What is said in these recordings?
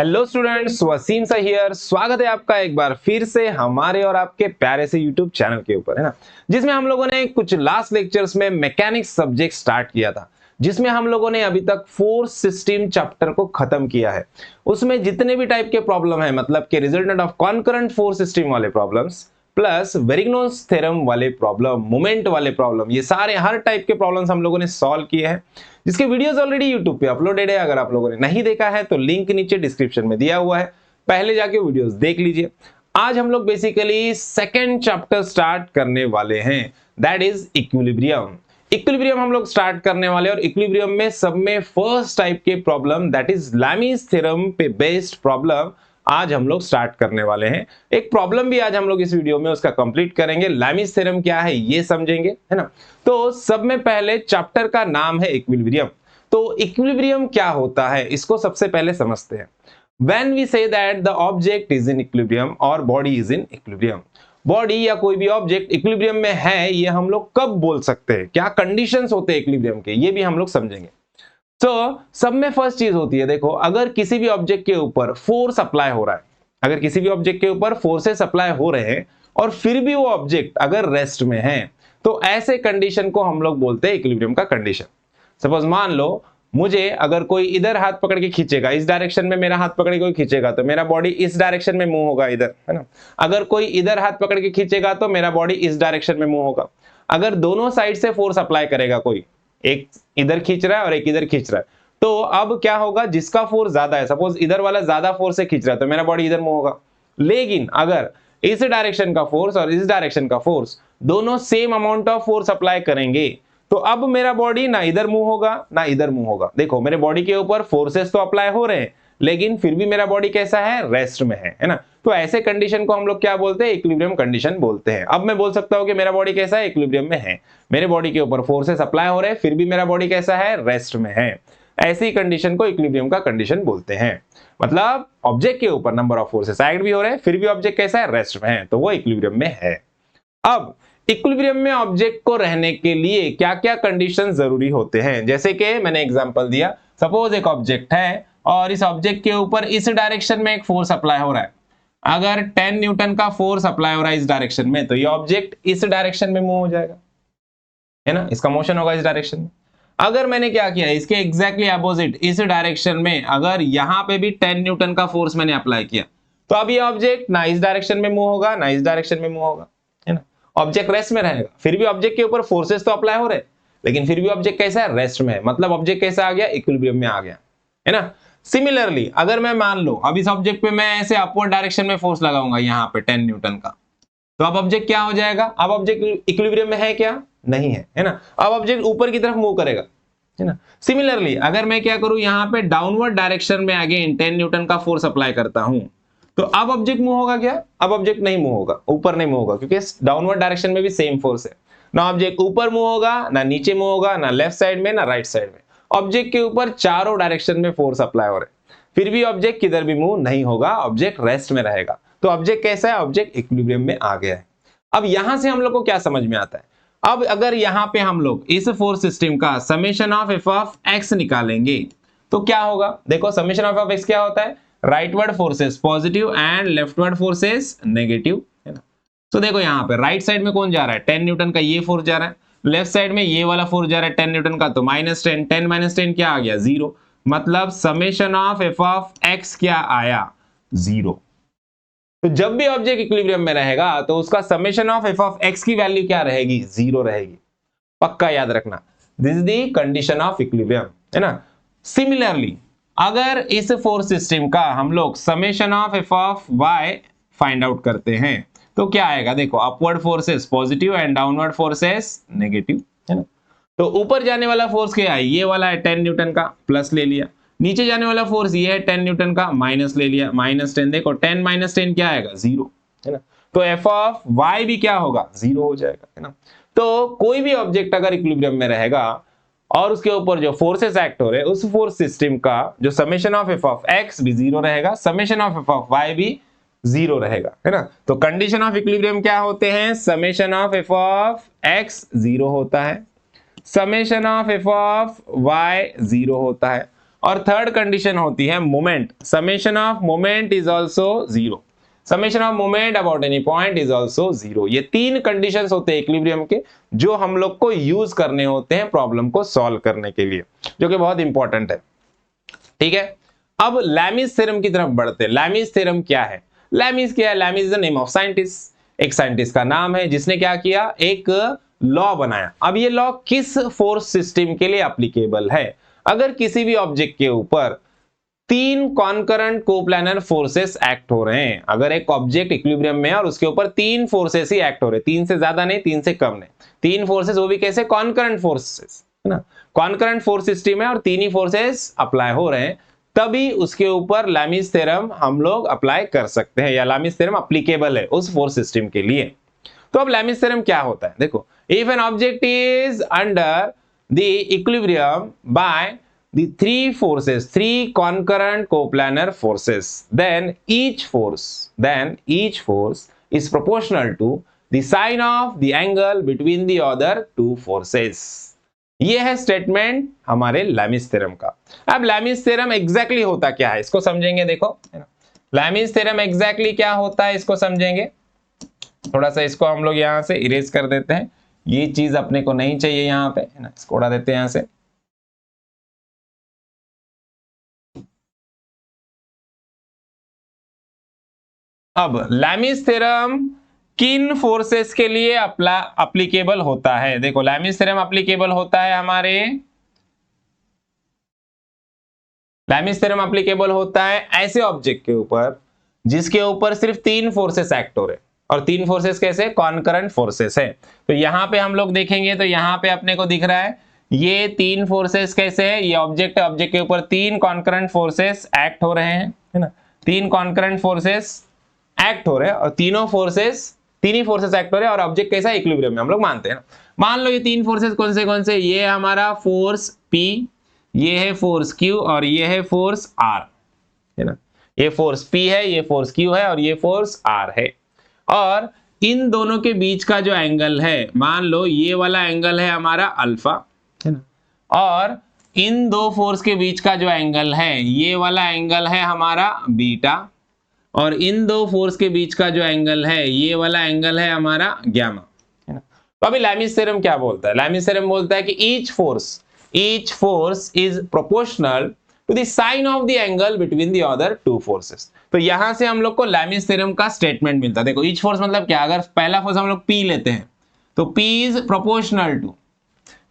Hello students, Wasim सा here. स्वागत है आपका एक बार फिर से हमारे और आपके प्यारे से यूट्यूब चैनल के ऊपर, है ना, जिसमें हम लोगों ने कुछ लास्ट लेक्चर्स में मैकेनिक्स सब्जेक्ट स्टार्ट किया था, जिसमें हम लोगों ने अभी तक फोर्स सिस्टम चैप्टर को खत्म किया है। उसमें जितने भी टाइप के प्रॉब्लम है, मतलब के resultant of concurrent force system वाले प्रॉब्लम्स प्लस वेरिग्नोस थ्योरम वाले प्रॉब्लम, मोमेंट वाले प्रॉब्लम, ये सारे हर टाइप के प्रॉब्लम्स हम लोगों ने सॉल्व किए हैं, जिसके वीडियोस ऑलरेडी यूट्यूब पे अपलोडेड है। अगर आप लोगों ने नहीं देखा है तो लिंक नीचे डिस्क्रिप्शन में दिया हुआ है, पहले जाके वीडियोस देख लीजिए। आज हम लोग बेसिकली सेकंड चैप्टर स्टार्ट करने वाले हैं, दैट इज इक्विलिब्रियम। इक्विलिब्रियम हम लोग स्टार्ट करने वाले हैं और इक्विलिब्रियम में सब में फर्स्ट टाइप के प्रॉब्लम, दैट इज लैमीज थ्योरम पे बेस्ड प्रॉब्लम आज हम लोग स्टार्ट करने वाले हैं। एक प्रॉब्लम भी आज हम लोग इस वीडियो में उसका कंप्लीट करेंगे, लैमीज थ्योरम क्या है ये समझेंगे, है ना। तो सब में पहले चैप्टर का नाम है इक्विलिब्रियम। तो इक्विलिब्रियम क्या होता है इसको सबसे पहले समझते हैं। When we say that the object is in equilibrium और body is in equilibrium, body या कोई भी ऑब्जेक्ट इक्विलिब्रियम में है, ये हम लोग कब बोल सकते हैं, क्या कंडीशंस होते हैं इक्विलिब्रियम के, ये भी हम लोग समझेंगे। तो सब में फर्स्ट चीज होती है, देखो, अगर किसी भी ऑब्जेक्ट के ऊपर फोर्स अप्लाई हो रहा है, अगर किसी भी ऑब्जेक्ट के ऊपर फोर्सेस अप्लाई हो रहे हैं और फिर भी वो ऑब्जेक्ट अगर रेस्ट में है, तो ऐसे कंडीशन को हम लोग बोलते हैं इक्विलिब्रियम का कंडीशन। सपोज मान लो मुझे अगर कोई इधर हाथ पकड़ के खींचेगा, इस डायरेक्शन में मेरा हाथ पकड़ के कोई खींचेगा तो मेरा बॉडी इस डायरेक्शन में मूव होगा, इधर, है ना। अगर कोई इधर हाथ पकड़ के खींचेगा तो मेरा बॉडी इस डायरेक्शन में मूव होगा। अगर दोनों साइड से फोर्स अप्लाई करेगा, कोई एक इधर खींच रहा है और एक इधर खींच रहा है, तो अब क्या होगा, जिसका फोर्स ज्यादा है, सपोज इधर वाला ज्यादा फोर्स से खींच रहा है तो मेरा बॉडी इधर मूव होगा। लेकिन अगर इस डायरेक्शन का फोर्स और इस डायरेक्शन का फोर्स दोनों same amount of force apply करेंगे, तो अब मेरा बॉडी ना इधर मूव होगा ना इधर मूव होगा। देखो, मेरे बॉडी के ऊपर फोर्सेस तो अप्लाई हो रहे हैं, लेकिन फिर भी मेरा बॉडी कैसा है, रेस्ट में है ना। तो ऐसे कंडीशन को हम लोग क्या बोलते हैं, इक्विलिब्रियम कंडीशन बोलते हैं। अब मैं बोल सकता हूं कि मेरा बॉडी कैसा है, इक्विलिब्रियम में है, मेरे बॉडी के ऊपर फोर्सेस अप्लाई हो रहे हैं, फिर भी मेरा बॉडी कैसा है, रेस्ट में है। ऐसी कंडीशन को इक्विलिब्रियम का कंडीशन बोलते हैं। मतलब ऑब्जेक्ट के ऊपर नंबर ऑफ फोर्सेस एक्ट भी हो रहे हैं, फिर भी ऑब्जेक्ट कैसा है, रेस्ट में है, तो वो इक्विलिब्रियम में है। अब इक्विलिब्रियम में ऑब्जेक्ट को रहने के लिए क्या क्या कंडीशन जरूरी होते हैं, जैसे कि मैंने एग्जांपल दिया, सपोज एक ऑब्जेक्ट है और इस ऑब्जेक्ट के ऊपर इस डायरेक्शन में एक फोर्स अप्लाई हो रहा है। अगर 10 न्यूटन का फोर्स अप्लाई हो रहा है इस डायरेक्शन में, तो ये ऑब्जेक्ट इस डायरेक्शन में मूव हो जाएगा, है ना, इसका मोशन होगा इस डायरेक्शन में। अगर मैंने क्या किया, इसके एग्जैक्टली अपोजिट इस डायरेक्शन में अगर यहां पे भी 10 न्यूटन का फोर्स मैंने अप्लाई किया, तो अब ये ऑब्जेक्ट ना इस डायरेक्शन में मूव होगा ना इस डायरेक्शन में मूव होगा, है ना। ऑब्जेक्ट रेस्ट में रहेगा, फिर भी ऑब्जेक्ट के ऊपर फोर्सेस तो अप्लाई हो रहे, लेकिन फिर भी ऑब्जेक्ट कैसा है, रेस्ट में है, मतलब ऑब्जेक्ट कैसा आ गया, इक्विलिब्रियम में आ गया, है ना। सिमिलरली अगर मैं मान लो अब इस ऑब्जेक्ट पे मैं ऐसे अपवर्ड डायरेक्शन में फोर्स लगाऊंगा यहाँ पे 10 न्यूटन का, तो अब ऑब्जेक्ट क्या हो जाएगा, अब ऑब्जेक्ट इक्विलिब्रियम में है क्या, नहीं है, है ना। अब ऑब्जेक्ट ऊपर की तरफ मूव करेगा, है ना। सिमिलरली अगर मैं क्या करूं, यहाँ पे डाउनवर्ड डायरेक्शन में अगेन 10 न्यूटन का फोर्स अप्लाई करता हूं, तो अब ऑब्जेक्ट मूव होगा क्या, अब ऑब्जेक्ट नहीं मूव होगा, ऊपर नहीं मूव होगा, क्योंकि डाउनवर्ड डायरेक्शन में भी सेम फोर्स है ना। ऑब्जेक्ट ऊपर मूव होगा ना नीचे मूव होगा, ना लेफ्ट साइड में ना राइट साइड में। ऑब्जेक्ट के ऊपर चारों डायरेक्शन में फोर्स अप्लाई हो रहे, फिर भी ऑब्जेक्ट किधर भी मूव नहीं होगा, ऑब्जेक्ट रेस्ट में रहेगा। तो ऑब्जेक्ट कैसा है, ऑब्जेक्ट इक्विलिब्रियम में आ गया है। अब यहां से हम लोग को क्या समझ में आता है, अब अगर यहां पे हम लोग इस फोर्स सिस्टम का summation of F of x निकालेंगे, तो क्या होगा, देखो समेशन ऑफ एक्स क्या होता है, rightward forces positive and leftward forces negative, है ना। तो देखो यहाँ पे राइट साइड में कौन जा रहा है, 10 न्यूटन का ये फोर्स जा रहा है, लेफ्ट साइड में ये वाला फोर्स जा रहा है 10 न्यूटन का, तो -10, 10 - 10 क्या आ गया, 0। मतलब summation of F of x क्या आया, 0। तो जब भी ऑब्जेक्ट इक्विलिब्रियम में रहेगा तो उसका summation of F of x की वैल्यू क्या रहेगी, 0 रहेगी, पक्का याद रखना। This is the condition of equilibrium, है ना। सिमिलरली अगर इस फोर्स सिस्टम का हम लोग summation of F of Y find out करते हैं, तो क्या आएगा, देखो upward forces positive and downward forces negative, है ना। तो ऊपर जाने वाला फोर्स क्या है, ये वाला है 10 न्यूटन का, प्लस ले लिया। नीचे जाने वाला फोर्स ये है 10 न्यूटन का, माइनस ले लिया, -10। देखो 10 - 10 क्या आएगा, 0, है ना। तो एफ ऑफ वाई भी क्या होगा, 0 हो जाएगा, है ना। तो कोई भी ऑब्जेक्ट अगर इक्विलिब्रियम में रहेगा और उसके ऊपर जो फोर्सेस एक्ट हो रहे हैं, उस फोर्स सिस्टम का जो summation of F of X भी 0 रहेगा, summation of F of Y भी 0 रहेगा, है ना। तो कंडीशन ऑफ इक्विलिब्रियम क्या होते हैं, summation of F of X 0 होता है, summation of F of Y 0 होता है, और थर्ड कंडीशन होती है moment, summation of moment is also zero, summation of moment about any point is also zero. ये तीन कंडीशंस होते हैं इक्विलिब्रियम के, जो हम लोग को यूज करने होते हैं प्रॉब्लम को सॉल्व करने के लिए, जो कि बहुत इंपॉर्टेंट है। ठीक है, अब लैमिस थ्योरम की तरफ बढ़ते हैं। लैमिस थ्योरम क्या है? लैमिस क्या है? Lami's is the name of scientist, एक साइंटिस्ट का नाम है जिसने क्या किया, एक लॉ बनाया। अब ये लॉ किस फोर्स सिस्टम के लिए एप्लीकेबल है? अगर किसी भी ऑब्जेक्ट के ऊपर तीन कॉन्करेंट कोप्लानर फोर्सेस एक्ट हो रहे हैं, अगर एक ऑब्जेक्ट इक्विलिब्रियम में है और उसके ऊपर तीन फोर्सेस ही एक्ट हो रहे हैं, तीन से ज्यादा नहीं, तीन से कम नहीं, तीन फोर्सेस, वो भी कैसे? कॉन्करेंट फोर्सेस, है ना, कॉन्करेंट फोर्स सिस्टम है और तीन ही फोर्सेस अप्लाई हो रहे हैं, तभी उसके ऊपर लैमिस थ्योरम हम लोग अप्लाई कर सकते हैं, या लैमिस थ्योरम एप्लीकेबल है उस फोर्स सिस्टम के लिए। तो अब लैमिस थ्योरम क्या होता है? देखो, if an object is under the equilibrium bye the three forces, three concurrent coplanar forces, then each force is proportional to the sine of the angle between the other two forces. ये है statement हमारे Lami's theorem का। अब Lami's theorem exactly होता क्या है, इसको समझेंगे। देखो, लैमिस थ्योरम एग्जैक्टली क्या होता है, इसको समझेंगे। थोड़ा सा इसको हम लोग यहां से इरेज कर देते हैं, ये चीज अपने को नहीं चाहिए यहां पे, है ना, इसको उड़ा देते हैं यहां से। अब लैमिस थ्योरम किन फोर्सेस के लिए एप्लीकेबल होता है? देखो, लैमिस थ्योरम एप्लीकेबल होता है हमारे, लैमिस थ्योरम एप्लीकेबल होता है ऐसे ऑब्जेक्ट के ऊपर जिसके ऊपर सिर्फ तीन फोर्सेस एक्ट हो रहे, और तीन फोर्सेस कैसे? कॉन्करेंट फोर्सेस है। तो यहां पे हम लोग देखेंगे तो यहां पे अपने को दिख रहा है ये तीन फोर्सेस कैसे है, ये ऑब्जेक्ट है, ऑब्जेक्ट के ऊपर तीन कॉन्करेंट फोर्सेस एक्ट हो रहे हैं, है ना, तीन कॉन्करेंट फोर्सेस एक्ट हो रहे हैं, और तीनों फोर्सेस, तीन ही फोर्सेस एक्ट हो रहे हैं, और ऑब्जेक्ट कैसा? इक्विलिब्रियम में हम लोग मानते हैं ना। मान लो ये तीन फोर्सेस कौन से? ये हमारा फोर्स P, ये है फोर्स Q, और ये है फोर्स R, है ना। ये फोर्स P है, ये फोर्स Q है, और ये फोर्स R है। और इन दोनों के बीच का जो एंगल है, मान लो ये वाला एंगल है हमारा अल्फा, है ना, और इन दो फोर्स के बीच का जो एंगल है, ये वाला एंगल है हमारा बीटा, और इन दो फोर्स के बीच का जो एंगल है, ये वाला एंगल है हमारा गामा, है ना। तो अभी लैमिस थ्योरम क्या बोलता है? लैमिस थ्योरम बोलता है कि each force is proportional to the sine of the angle between the other two forces। तो यहां से हम लोग को लैमिस थ्योरम का स्टेटमेंट मिलता है। देखो, each force मतलब क्या? अगर पहला फोर्स हम लोग P लेते हैं तो P is proportional to,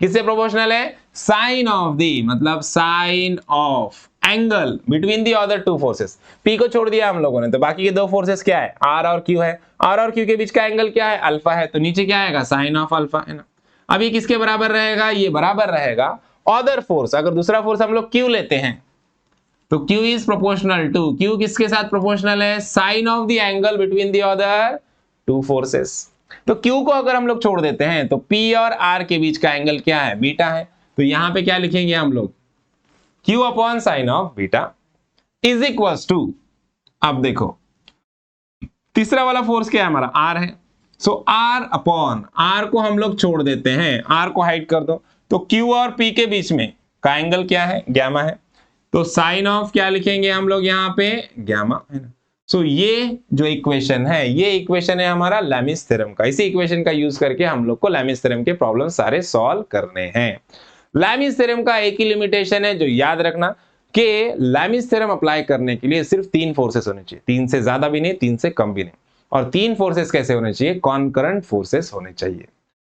किससे प्रोपोर्शनल है? साइन ऑफ दी, मतलब sine of angle between the other two forces. P को छोड़ दिया हम लोगों ने, तो बाकी के दो फोर्सेस क्या है? R और Q है। R और Q के बीच का एंगल क्या है? अल्फा है, तो नीचे क्या आएगा? साइन ऑफ अल्फा, है ना। अब ये किसके बराबर रहेगा? ये बराबर रहेगा अदर फोर्स। अगर दूसरा फोर्स हम लोग Q लेते हैं तो Q is proportional to, Q किसके साथ प्रोपोर्शनल है? Sine of the angle between the other two forces. तो Q को अगर हम लोग छोड़ देते हैं तो P और R के बीच का एंगल क्या है? बीटा है। तो यहां पे क्या लिखेंगे हम लोग? Q upon sine of beta is equals to, अब देखो तीसरा वाला फोर्स क्या है हमारा? R है। सो R अपॉन, R को हम लोग छोड़ देते हैं, R को हाइड कर दो, तो Q और P के बीच में का एंगल क्या है? गामा है। तो साइन ऑफ क्या लिखेंगे हम लोग यहाँ पे? गामा, है ना। सो ये जो इक्वेशन है, ये इक्वेशन है हमारा लैमिस थ्योरम का। इसी इक्वेशन का यूज करके हम लोग को लैमिस थ्योरम के प्रॉब्लम सारे सॉल्व करने हैं। लैमिस थ्योरम का एक ही लिमिटेशन है जो याद रखना, कि लैमिस थ्योरम अप्लाई करने के लिए सिर्फ तीन फोर्सेस होने चाहिए, तीन से ज्यादा भी नहीं, तीन से कम भी नहीं। और तीन फोर्सेस कैसे होने चाहिए? कॉन्करेंट फोर्सेस होने चाहिए,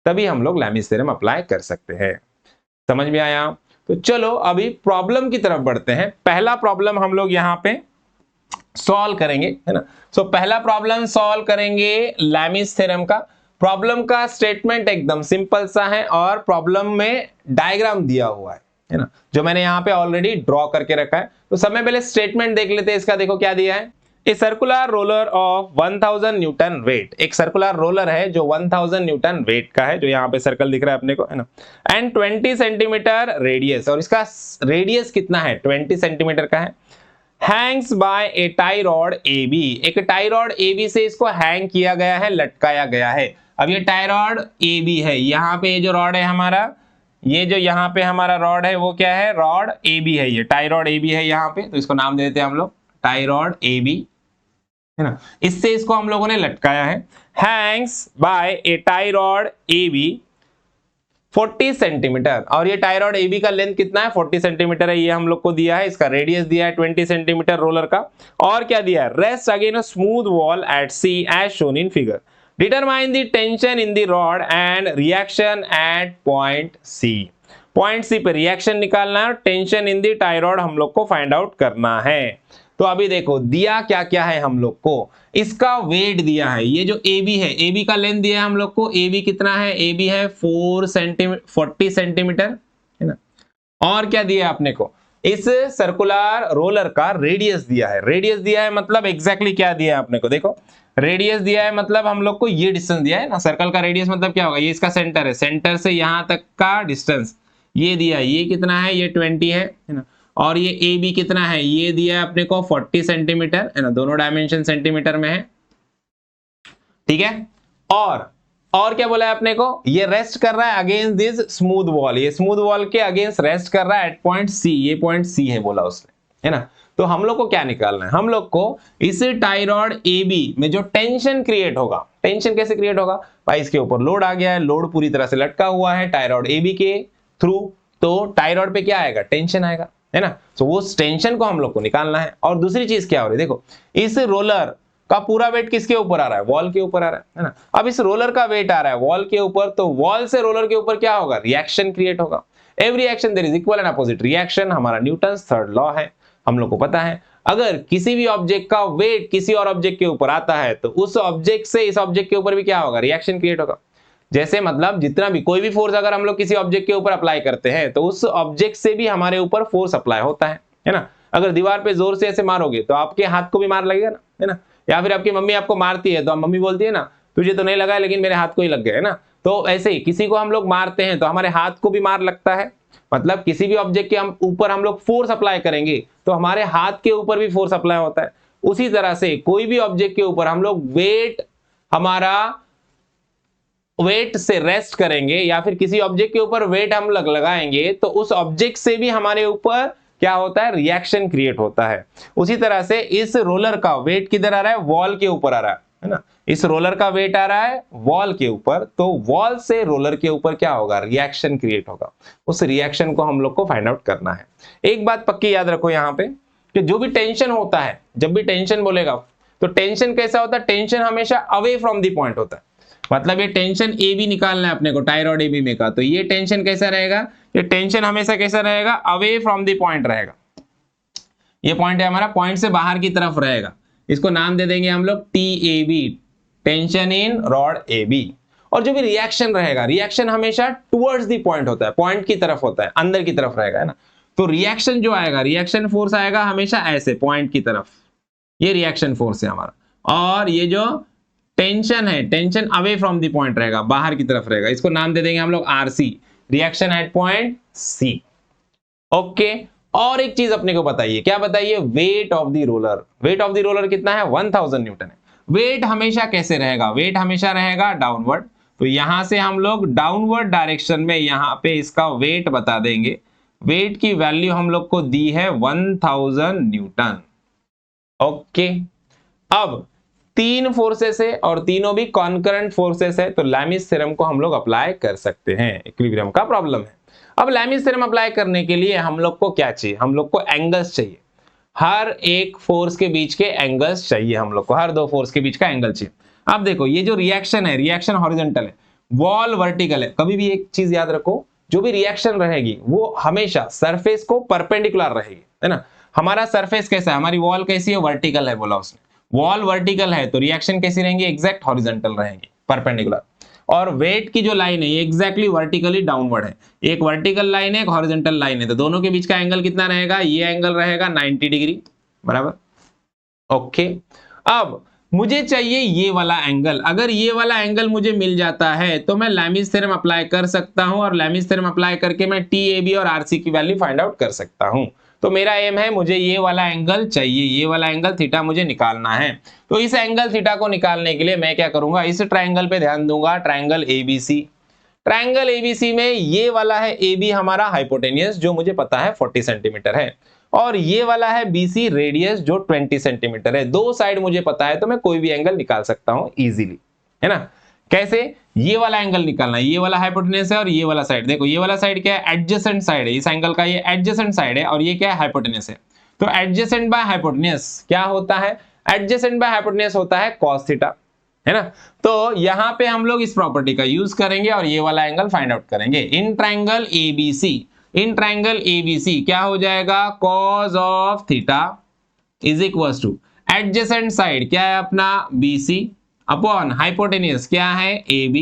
तभी हम लोग लैमिस थ्योरम अप्लाई कर सकते हैं। समझ में आया? तो चलो अभी प्रॉब्लम की तरफ बढ़ते हैं। पहला प्रॉब्लम हम लोग यहाँ पे सॉल्व करेंगे, है ना। सो पहला प्रॉब्लम सॉल्व करेंगे लैमिस थ्योरम का। प्रॉब्लम का स्टेटमेंट एकदम सिंपल सा है, और प्रॉब्लम में डायग्राम दिया हुआ है ना, जो मैंने यहाँ पे ऑलरेडी ड्रॉ करके रखा है। तो सबसे पहले स्टेटमेंट देख लेते हैं इसका। देखो क्या दिया है, a circular roller of 1000 Newton wait. एक सर्कुलर रोलर है जो 1000 न्यूटन वेट का है, जो यहाँ पे सर्कल दिख रहा है अपने को, है ना, एंड 20 सेंटीमीटर रेडियस, और इसका रेडियस कितना है? 20 सेंटीमीटर का है। Hangs by a tie rod AB, एक टाई रॉड AB से इसको हैंग किया गया है, लटकाया गया है। अब ये टाई रॉड AB है, यहाँ पे ये जो रॉड है हमारा, ये जो यहाँ पे हमारा रॉड है वो क्या है, रॉड ए बी है, ये टाई रॉड ए बी है यहाँ पे, तो इसको नाम देते हैं हम लोग टाई रॉड ए बी, है ना। इससे इसको हम लोगों ने लटकाया है, hangs by a tie rod A B 40 centimetre. और ये टाई रॉड ए बी का लेंथ कितना है, 40 सेंटीमीटर है, ये हम लोग को दिया है। इसका रेडियस दिया है 20 सेंटीमीटर रोलर का। और क्या दिया है, rest against a smooth wall at C as shown in figure, determine the tension in the rod and reaction at point C. Point C पे रिएक्शन निकालना है और tension in the tie rod हम लोग को फाइंड आउट करना है। तो अभी देखो दिया क्या क्या है हम लोग को, इसका वेट दिया है, ये जो AB है, AB का लेंथ दिया है हम लोग को, AB कितना है, AB है 40 सेंटीमीटर, है ना। और क्या दिया है अपने को, इस सर्कुलर रोलर का रेडियस दिया है। रेडियस दिया है मतलब एग्जैक्टली क्या दिया है अपने को, देखो रेडियस दिया है मतलब हम लोग को ये डिस्टेंस दिया है ना, सर्कल का रेडियस मतलब क्या होगा, ये इसका सेंटर है, सेंटर से यहां तक का डिस्टेंस ये दिया है, ये कितना है, ये 20 है ना। और ये ए बी कितना है, ये दिया है अपने को 40 सेंटीमीटर, है ना, दोनों डायमेंशन सेंटीमीटर में है, ठीक है। और क्या बोला है अपने को, ये रेस्ट कर रहा है अगेंस्ट दिस स्मूथ वॉल, ये स्मूथ वॉल के अगेंस्ट रेस्ट कर रहा है एट पॉइंट सी, ये पॉइंट सी है बोला उसने, है ना। तो हम लोग को क्या निकालना है, हम लोग को इस टाई रॉड ए बी में जो टेंशन क्रिएट होगा, टेंशन कैसे क्रिएट होगा भाई, इसके ऊपर लोड आ गया है, लोड पूरी तरह से लटका हुआ है टाई रॉड ए बी के थ्रू, तो टाई रॉड पे क्या आएगा, टेंशन आएगा, है ना। तो वो टेंशन को हम लोग को निकालना है। और दूसरी चीज क्या हो रही है, देखो इस रोलर का पूरा वेट किसके ऊपर आ रहा है, वॉल के ऊपर आ रहा है ना। अब इस रोलर का वेट आ रहा है वॉल के ऊपर, तो वॉल से रोलर के ऊपर क्या होगा, रिएक्शन क्रिएट होगा। Every action there is equal and opposite reaction, हमारा न्यूटन्स थर्ड लॉ है, हम लोग को पता है। अगर किसी भी ऑब्जेक्ट का वेट किसी और ऑब्जेक्ट के ऊपर आता है तो उस ऑब्जेक्ट से इस ऑब्जेक्ट के ऊपर भी क्या होगा, रिएक्शन क्रिएट होगा। जैसे मतलब जितना भी कोई भी फोर्स अगर हम लोग किसी ऑब्जेक्ट के ऊपर अप्लाई करते हैं तो उस ऑब्जेक्ट से भी हमारे ऊपर फोर्स अप्लाई होता है ना। अगर दीवार पे जोर से ऐसे मारोगे तो आपके हाथ को भी मार लगेगा ना, है ना। या फिर आपकी मम्मी आपको मारती है तो मम्मी बोलती है ना, तुझे तो नहीं लगा है लेकिन मेरे हाथ को ही लग गया, है ना। तो ऐसे ही किसी को हम लोग मारते हैं तो हमारे हाथ को भी मार लगता है, मतलब किसी भी ऑब्जेक्ट के ऊपर हम लोग फोर्स अप्लाई करेंगे तो हमारे हाथ के ऊपर भी फोर्स अप्लाई होता है। उसी तरह से कोई भी ऑब्जेक्ट के ऊपर हम लोग हमारा वेट से रेस्ट करेंगे या फिर किसी ऑब्जेक्ट के ऊपर वेट हम लगाएंगे तो उस ऑब्जेक्ट से भी हमारे ऊपर क्या होता है, रिएक्शन क्रिएट होता है। उसी तरह से इस रोलर का वेट किधर आ रहा है, वॉल के ऊपर आ रहा है ना। इस रोलर का वेट आ रहा है वॉल के ऊपर, तो वॉल से रोलर के ऊपर क्या होगा, रिएक्शन क्रिएट होगा। उस रिएक्शन को हम लोग को फाइंड आउट करना है। एक बात पक्की याद रखो यहाँ पे कि जो भी टेंशन होता है, जब भी टेंशन बोलेगा तो टेंशन कैसा होता है, टेंशन हमेशा अवे फ्रॉम द पॉइंट होता है। मतलब ये टेंशन ए बी निकालना है अपने को टाई रॉड ए बी में का, तो ये टेंशन कैसा रहेगा, ये टेंशन हमेशा कैसा रहेगा, अवे फ्रॉम द पॉइंट रहेगा। ये पॉइंट है हमारा, पॉइंट से बाहर की तरफ रहेगा, इसको नाम दे देंगे हम लोग T A B, tension in rod A B. और जो भी रिएक्शन रहेगा, रिएक्शन हमेशा टुवर्ड्स द पॉइंट होता है, पॉइंट की तरफ होता है, अंदर की तरफ रहेगा, है ना। तो रिएक्शन जो आएगा, रिएक्शन फोर्स आएगा हमेशा ऐसे पॉइंट की तरफ, ये रिएक्शन फोर्स है हमारा। और ये जो टेंशन है, tension away from the point रहेगा, बाहर की तरफ रहेगा, इसको नाम दे देंगे हम लोग RC, reaction at point C. Okay. और एक चीज अपने को बताइए, क्या बताइए, weight of the roller. Weight of the roller कितना है, 1000 न्यूटन है। वेट हमेशा कैसे रहेगा, वेट हमेशा रहेगा डाउनवर्ड, तो यहां से हम लोग डाउनवर्ड डायरेक्शन में यहां पे इसका वेट बता देंगे। वेट की वैल्यू हम लोग को दी है 1000 न्यूटन। ओके। अब तीन फोर्सेस है और तीनों भी कॉन्करेंट फोर्सेस है, तो लैमिस थ्योरम को हम लोग अप्लाई कर सकते हैं। इक्विलिब्रियम का प्रॉब्लम है। अब लैमिस थ्योरम अप्लाई करने के लिए हम लोग को क्या चाहिए, हम लोग को एंगल्स चाहिए। हर एक फोर्स के बीच के एंगल्स चाहिए हम लोग को, हर दो फोर्स के बीच का एंगल चाहिए। अब देखो ये जो रिएक्शन है, रिएक्शन हॉरिजॉन्टल है, वॉल वर्टिकल है। कभी भी एक चीज याद रखो, जो भी रिएक्शन रहेगी वो हमेशा सरफेस को परपेंडिकुलर रहेगी, है ना। हमारा सरफेस कैसा है, हमारी वॉल कैसी है, वर्टिकल है बोला उसने। वॉल वर्टिकल है तो रिएक्शन कैसी रहेंगी, एग्जैक्ट हॉरिजॉन्टल रहेंगी, परपेंडिकुलर। और वेट की जो लाइन है ये एग्जैक्टली वर्टिकली डाउनवर्ड है, एक वर्टिकल लाइन है, एक हॉरिजॉन्टल लाइन है, तो दोनों के बीच का एंगल कितना रहेगा, ये एंगल रहेगा 90 डिग्री, बराबर। ओके। अब मुझे चाहिए ये वाला एंगल। अगर ये वाला एंगल मुझे मिल जाता है तो मैं लैमिस थ्योरम अप्लाई कर सकता हूं, और लैमिस थ्योरम अप्लाई करके मैं टी ए बी और आरसी की वैल्यू फाइंड आउट कर सकता हूं। तो मेरा एम है, मुझे ये वाला एंगल चाहिए, ये वाला एंगल थीटा मुझे निकालना है। तो इस एंगल थीटा को निकालने के लिए मैं क्या करूंगा, इस ट्रायंगल पे ध्यान दूंगा, ट्रायंगल एबीसी। ट्रायंगल एबीसी में ये वाला है AB हमारा हाइपोटेनियस जो मुझे पता है 40 सेंटीमीटर है, और ये वाला है BC रेडियस जो 20 सेंटीमीटर है। दो साइड मुझे पता है तो मैं कोई भी एंगल निकाल सकता हूं इजीली, है ना। कैसे? ये वाला एंगल निकालना है, ये वाला हाइपोटेनस है और ये वाला साइड, देखो ये वाला साइड क्या है, एडजेसेंट साइड है, इस एंगल का ये एडजेसेंट साइड है, और ये क्या है, हाइपोटेनस है। तो एडजेसेंट बाय हाइपोटेनस क्या होता है, एडजेसेंट बाय हाइपोटेनस होता है cos थीटा, है ना। तो यहां पे हम लोग इस प्रॉपर्टी का यूज करेंगे और ये वाला एंगल फाइंड आउट करेंगे। In triangle ABC, in triangle ABC क्या हो जाएगा, cos of theta is equal two adjacent side क्या है अपना BC अपॉन हाइपोटेनियस क्या है AB।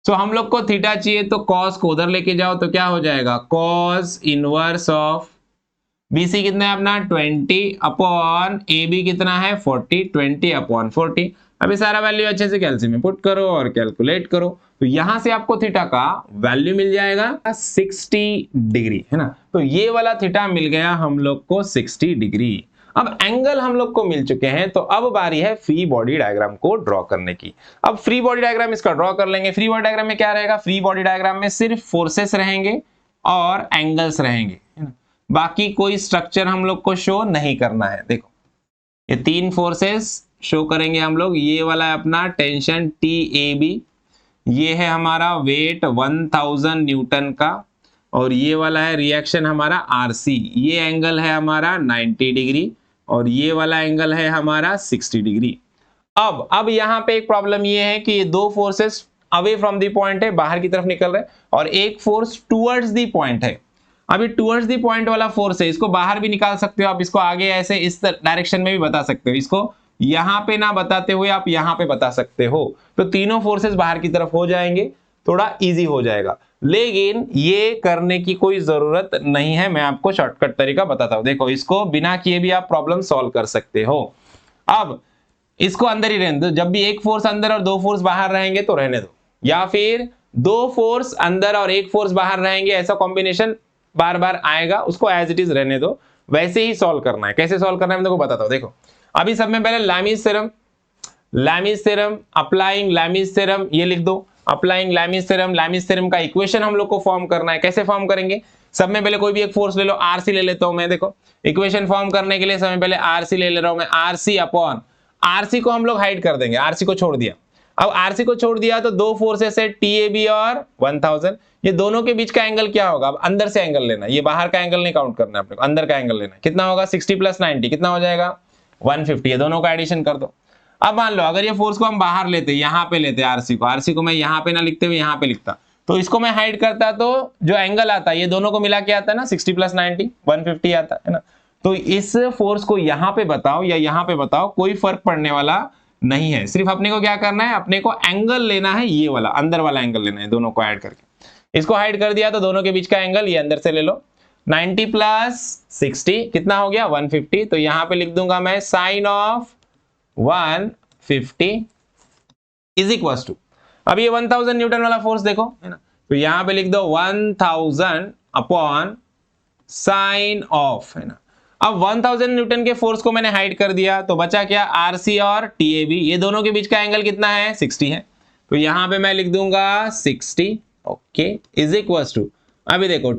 तो हम लोग को थीटा चाहिए तो cos को उधर लेके जाओ तो क्या हो जाएगा, cos इनवर्स ऑफ BC कितना है अपना 20 अपॉन AB कितना है 40, 20 अपॉन 40। अभी सारा वैल्यू अच्छे से कैलसी में पुट करो और कैलकुलेट करो, तो यहां से आपको थीटा का वैल्यू मिल जाएगा 60 डिग्री, है ना। तो ये वाला थीटा मिल गया हम लोग को 60 डिग्री। अब एंगल हम लोग को मिल चुके हैं, तो अब बारी है फ्री बॉडी डायग्राम को ड्रॉ करने की। अब फ्री बॉडी डायग्राम इसका ड्रॉ कर लेंगे। फ्री बॉडी डायग्राम में क्या रहेगा, फ्री बॉडी डायग्राम में सिर्फ फोर्सेस रहेंगे और एंगल्स रहेंगे, है ना। बाकी कोई स्ट्रक्चर हम लोग को शो नहीं करना है। देखो ये तीन फोर्सेस शो करेंगे हम लोग, ये वाला है अपना टेंशन TAB, ये है हमारा वेट 1000 न्यूटन का, और ये वाला है रिएक्शन हमारा RC, ये एंगल है हमारा 90 डिग्री और ये वाला एंगल है हमारा 60 डिग्री। अब यहाँ पे एक प्रॉब्लम ये है कि ये दो forces away from the point है, बाहर की तरफ निकल रहे हैं, और एक फोर्स टुवर्ड्स द पॉइंट है। अभी टुवर्ड्स द पॉइंट वाला फोर्स है, इसको बाहर भी निकाल सकते हो आप, इसको आगे ऐसे इस डायरेक्शन में भी बता सकते हो, इसको यहाँ पे ना बताते हुए आप यहाँ पे बता सकते हो, तो तीनों फोर्सेस बाहर की तरफ हो जाएंगे, थोड़ा इजी हो जाएगा। लेकिन ये करने की कोई जरूरत नहीं है, मैं आपको शॉर्टकट तरीका बताता हूं। देखो इसको बिना किए भी आप प्रॉब्लम सॉल्व कर सकते हो। अब इसको अंदर ही रहने दो, जब भी एक फोर्स अंदर और दो फोर्स बाहर रहेंगे तो रहने दो, या फिर दो फोर्स अंदर और एक फोर्स बाहर रहेंगे, ऐसा कॉम्बिनेशन बार बार आएगा, उसको एज इट इज रहने दो, वैसे ही सॉल्व करना है। कैसे सॉल्व करना है मैं देखो बताता हूं। देखो अभी सब में पहले Lami's theorem, Lami's theorem applying Lami's theorem ये लिख दो, applying Lami's theorem. Lami's theorem का इक्वेशन हम लोग को फॉर्म करना है। कैसे फॉर्म करेंगे, सब में पहले कोई भी एक फोर्स ले लो, RC ले लेता हूं मैं। देखो इक्वेशन फॉर्म करने के लिए सब में पहले RC ले रहा हूं मैं, RC अपॉन RC को हम लोग हाइड कर देंगे, RC को छोड़ दिया। अब RC को छोड़ दिया तो दो फोर्सेस है TAB और 1000, ये दोनों के बीच का एंगल क्या होगा, अब अंदर से एंगल लेना, ये बाहर का एंगल नहीं काउंट करना है अपने को, अंदर का एंगल लेना। कितना होगा 60 + 90 कितना हो जाएगा 150, ये दोनों का एडिशन कर दो। अब मान लो अगर ये फोर्स को हम बाहर लेते, यहाँ पे लेते RC को मैं यहाँ पे ना लिखते हुए यहाँ पे लिखता, तो इसको मैं हाइड करता तो जो एंगल आता ये दोनों को मिला के आता है ना 60 + 90 150 आता है ना। तो इस फोर्स को यहाँ पे बताओ या यहाँ पे बताओ, कोई फर्क पड़ने वाला नहीं है। सिर्फ अपने को क्या करना है, अपने को एंगल लेना है, ये वाला अंदर वाला एंगल लेना है, दोनों को ऐड करके। इसको हाइड कर दिया तो दोनों के बीच का एंगल ये अंदर से ले लो, 90 + 60 कितना हो गया 150। तो यहाँ पे लिख दूंगा मैं sine of 150 is equal to, अब ये 1000 न्यूटन वाला फोर्स देखो, है ना, तो यहाँ पे लिख दो 1000 अपॉन साइन ऑफ, है ना। अब 1000 न्यूटन के फोर्स को मैंने हाइड कर दिया तो बचा क्या, RC और TAB, ये दोनों के बीच का एंगल कितना है 60 है, तो यहाँ पे मैं लिख दूंगा 60 ओके इज इक्वल टू, अभी देखो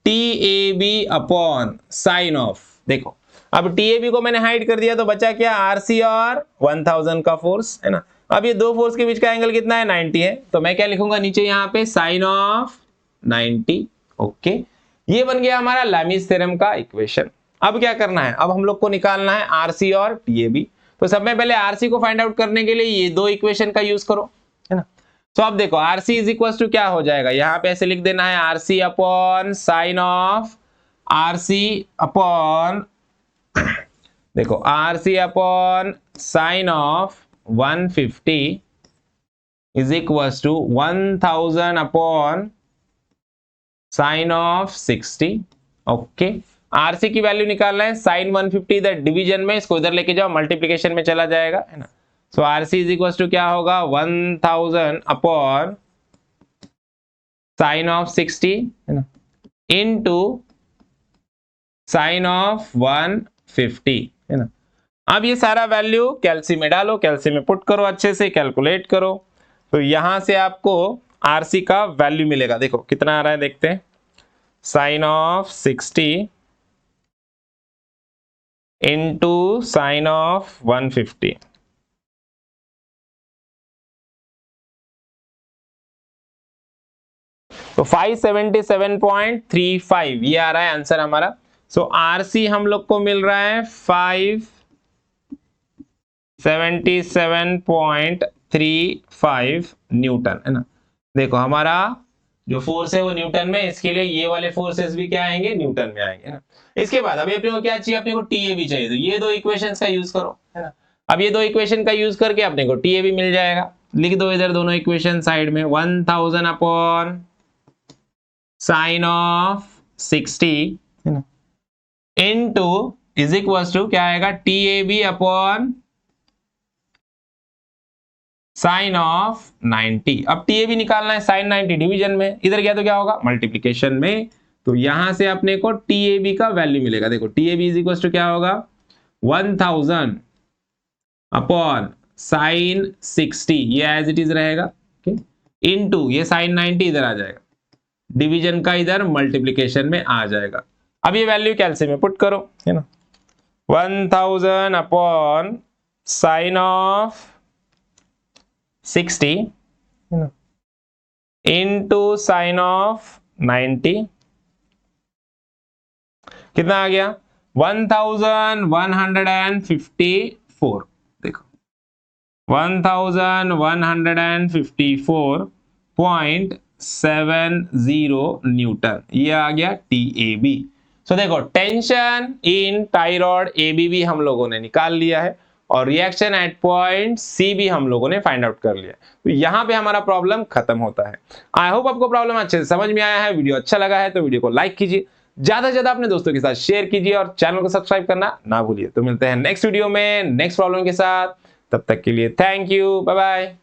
TAB अपॉन साइन ऑफ, देखो अब TAB को मैंने हाइड कर दिया तो बचा क्या RC और 1000 का फोर्स, है ना। अब ये दो फोर्स के बीच का एंगल कितना है 90 है, तो मैं क्या लिखूंगा नीचे यहाँ पे साइन ऑफ 90 ओके। ये बन गया हमारा लैमिस थ्योरम का इक्वेशन। अब क्या करना है, अब हम लोग को निकालना है RC और TAB। तो सब में पहले RC को फाइंड आउट करने के लिए ये दो इक्वेशन का यूज करो, है ना। तो अब देखो RC इज इक्वल टू क्या हो जाएगा, यहाँ पे ऐसे लिख देना है RC upon sine of, RC upon देखो RC upon sine of 150 is equal to 1000 upon sine of 60 okay. RC की वैल्यू निकालना है, साइन 150 इधर डिवीजन में, इसको इधर लेके जाओ मल्टीप्लिकेशन में चला जाएगा, है ना। सो RC इज इक्वल टू क्या होगा 1000 अपॉन साइन ऑफ 60, है ना, इनटू साइन ऑफ 150, है ना। अब ये सारा वैल्यू कैल्सी में डालो, कैल्सी में पुट करो, अच्छे से कैलकुलेट करो। तो यहां से आपको आरसी का वैल्यू मिलेगा। देखो कितना आ रहा है, देखते हैं। Sine of 60 into sine of 150, तो 577.35 ये आ रहा है आंसर हमारा। सो आरसी हम लोग को मिल रहा है 577.35 न्यूटन, है ना। देखो हमारा जो फोर्स है वो न्यूटन में, इसके लिए ये वाले फोर्सेस भी क्या आएंगे, न्यूटन में आएंगे ना। इसके बाद अभी अपने को क्या चाहिए, अपने को टीए चाहिए। तो ये दो इक्वेशंस का यूज करो, है ना। अब ये दो इक्वेशन का यूज करके अपने को टीए मिल जाएगा। लिख दो इधर दोनों इक्वेशन साइड में। 1000 अपॉन साइन ऑफ 60 है ना, इनटू इज इक्वल्स टू क्या आएगा, टीएबी अपॉन साइन ऑफ 90। अब टीएबी निकालना है साइन 90 डिवीजन में, इधर गया तो क्या होगा, मल्टीप्लिकेशन में। तो यहां से अपने को टीएबी का वैल्यू मिलेगा। देखो टीएबी इज इक्वल्स टू क्या होगा, 1000 अपॉन साइन 60, ये एज इट इज रहेगा, इनटू ये साइन 90 इधर आ जाएगा, डिवीजन का इधर मल्टीप्लिकेशन में आ जाएगा। अब ये वैल्यू कैलसियम में पुट करो, है ना। 1000 upon sine of 60 into sine of 90, कितना आ गया, 1154। देखो 1154.70 न्यूटन, ये आ गया टीएबी। सो देखो टेंशन इन टाइरॉयड एबीबी हम लोगों ने निकाल लिया है, और रिएक्शन एट पॉइंट सी भी हम लोगों ने फाइंड आउट कर लिया। तो यहां पे हमारा प्रॉब्लम खत्म होता है। आई होप आपको प्रॉब्लम अच्छे से समझ में आया है। वीडियो अच्छा लगा है तो वीडियो को लाइक कीजिए, ज्यादा से ज्यादा अपने दोस्तों के साथ शेयर कीजिए, और चैनल को सब्सक्राइब करना ना भूलिए। तो मिलते हैं नेक्स्ट वीडियो में नेक्स्ट प्रॉब्लम के साथ, तब तक के लिए थैंक यू, बाय बाय।